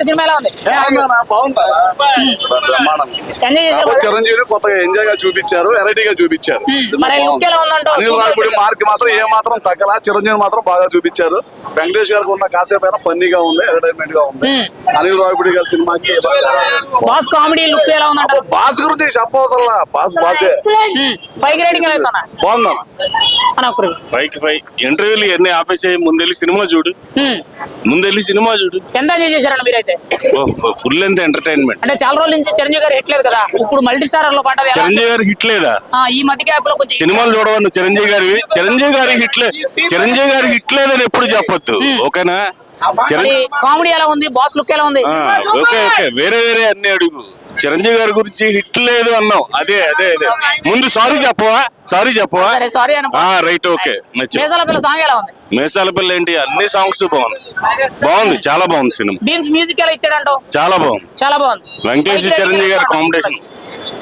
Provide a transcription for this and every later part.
Cinema ఎలా ఉంది? చిరంజీవి కొత్తగా ఎంజాయ్ గా చూపించారు, వెరైటీగా చూపించారు. మరి లుక్ ఎలా ఉందంటావు? అనిల్ రావిపూడి మార్క్ మాత్రం ఏ మాత్రం తగ్గలా, చిరంజీవి మాత్రం బాగా చూపించారు. వెంకటేష్ గారికి ఉన్న కాసేపు అయినా ఫన్నీగా ఉంది, ఎంటర్టైన్మెంట్ గా ఉంది. అనిల్ రావిపూడి గారి సినిమాకి బాస్ కామెడీ లుక్ ఎలా ఉందంటావు? బాస్ గురించి చెప్పవసరలా, బాస్ బాసే. పైకి రేటింగ్ ఎలా ఇస్తున్నా? బాగుందన్న. ఇంటర్వ్యూలు ఎన్ని ఆపేసే ముందెళ్ళి సినిమా చూడు, ముందెళ్ళి సినిమా చూడు. ఎంత ఎంజాయ్ చేశారండి మీరైతే? ఫుల్ ఎంత ఎంటర్టైన్మెంట్. అంటే చాలా రోజుల నుంచి చిరంజీవి గారు హిట్ లేదు కదా, ఇప్పుడు మల్టీ స్టారర్ లో పాట చిరంజీవి గారి హిట్ లేదా? ఈ మధ్య గ్యాప్ లో కొంచెం సినిమాలు చూడవను చిరంజీవి గారి హిట్ లేదని ఎప్పుడు చెప్పొద్దు, ఓకేనా? కామెడీ ఎలా ఉంది? బాస్ లుక్ ఎలా ఉంది? ఓకే ఓకే, వేరే వేరే అన్ని అడుగు. చిరంజీవి గారి గురించి హిట్ లేదు అన్నావు, అదే అదే అదే. ముందు సారీ చెప్పవా? Sorry right, okay. మేసాల పిల్ల సాంగ్ ఎలా ఉంది? మేసాల పిల్ల ఏంటి, అన్ని సాంగ్స్ బాగుంది, చాలా బాగుంది సినిమా. బీమ్స్ మ్యూజిక్ ఎలా ఇచ్చాడంటావు? చాలా బాగుంది. వెంకటేష్ చిరంజీవి గారి కాంబినేషన్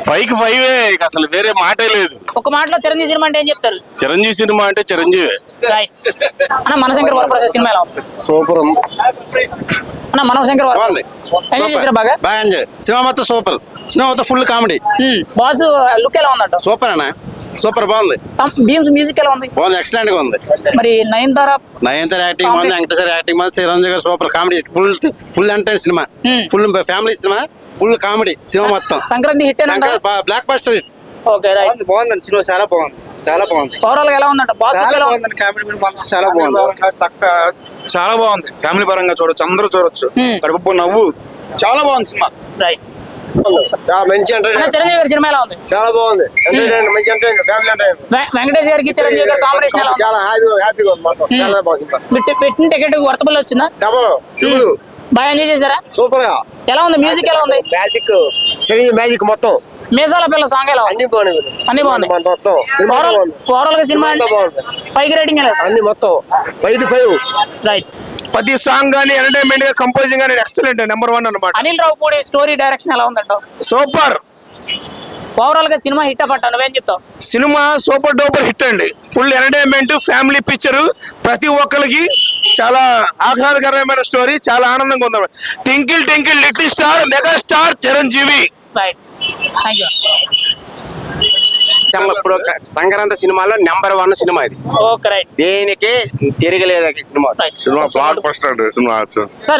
5కి 5 అసలు వేరే మాటే లేదు. ఒక మాటలో చిరంజీవి సినిమా అంటే ఏం చెప్తారు? చిరంజీవి సినిమా అంటే చిరంజీవి. అన్న మనశంకర్ వరప్రసాద్ సినిమా ఎలా ఉంది? సూపర్. అన్న మనశంకర్ ఎంజాయ్ చేసారు బాగా? బాగా ఎంజాయ్. సినిమా మొత్తం సూపర్, సినిమా మొత్తం ఫుల్ కామెడీ. బాస్ లుక్ ఎలా ఉందంట? సూపర్ అన్న, సూపర్, బాగుంది. బీమ్స్ మ్యూజిక్ ఎలా ఉంది? బాగుంది, ఎక్సలెంట్ గా ఉంది. మరి నయనతార యాక్టింగ్ బాగుంది, వెంకటేశ్వర యాక్టింగ్ బాగుంది, Chiranjeevi garu super comedy, full అంటే cinema, full family cinema, full comedy cinema మొత్తం. Sankranti hit blockbuster hit. Okay right. బాగుంది సినిమా, చాలా బాగుంది, చాలా బాగుంది. ఓవరాల్ గా ఎలా ఉందంట? బాస్ చాలా బాగుంది, కామెడీ చాలా బాగుంది, చాలా బాగుంది. ఫ్యామిలీ పరంగా చూడొచ్చు, అందరూ చూడొచ్చు. కడుపు నవ్వు, చాలా బాగుంది సినిమా. రైట్. మంచి ఎంటర్టైన్మెంట్. చిరంజీవి గారి సినిమా ఎలా ఉంది? చాలా బాగుంది, ఎంటర్టైన్మెంట్, మంచి ఎంటర్టైన్మెంట్, ఫ్యామిలీ ఎంటర్టైన్మెంట్. వెంకటేష్ గారికి చిరంజీవి గారి కాంబినేషన్ ఎలా ఉంది? చాలా హ్యాపీగా ఉంది మొత్తం, చాలా బాగుంది. పెట్టిన టికెట్ వర్తబుల్ వచ్చిందా? బాగా ఎంజాయ్ చేశారా? సూపర్ గా. ఎలా ఉంది? మ్యూజిక్ ఎలా ఉంది? మ్యాజిక్, చిరంజీవి మ్యాజిక్ మొత్తం. మేసాల పిల్ల సాంగ్ ఎలా ఉంది? అన్ని బాగుంది. ఓవరాల్ గా సినిమా 5కి రేటింగ్ ఎలా? అన్ని మొత్తం 5 రైట్. ప్రతి సాంగ్ గానీ ఎంటర్టైన్మెంట్ గా కంపోజింగ్ గానీ ఎక్సలెంట్, నెంబర్ 1 అన్నమాట. అనిల్ రావిపూడి స్టోరీ డైరెక్షన్ ఎలా ఉందంట? సూపర్. ఓవరాల్ గా సినిమా హిట్ అఫ్ అంట, నువ్వేం చెప్తావు? సినిమా సూపర్ డూపర్ హిట్ అండి. ఫుల్ ఎంటర్టైన్మెంట్, ఫ్యామిలీ పిక్చర్, ప్రతి ఒక్కరికి చాలా ఆహ్లాదకరమైన స్టోరీ, చాలా ఆనందంగా ఉంది. Tinkle Tinkle little star, mega star Chiranjeevi. Right, thank you. ఇప్పుడు సంక్రాంతి సినిమాలో నెంబర్ 1 సినిమా ఇది. Okay right. దేనికి తిరగలేదు cinema. Right. Cinema block buster cinema. Sir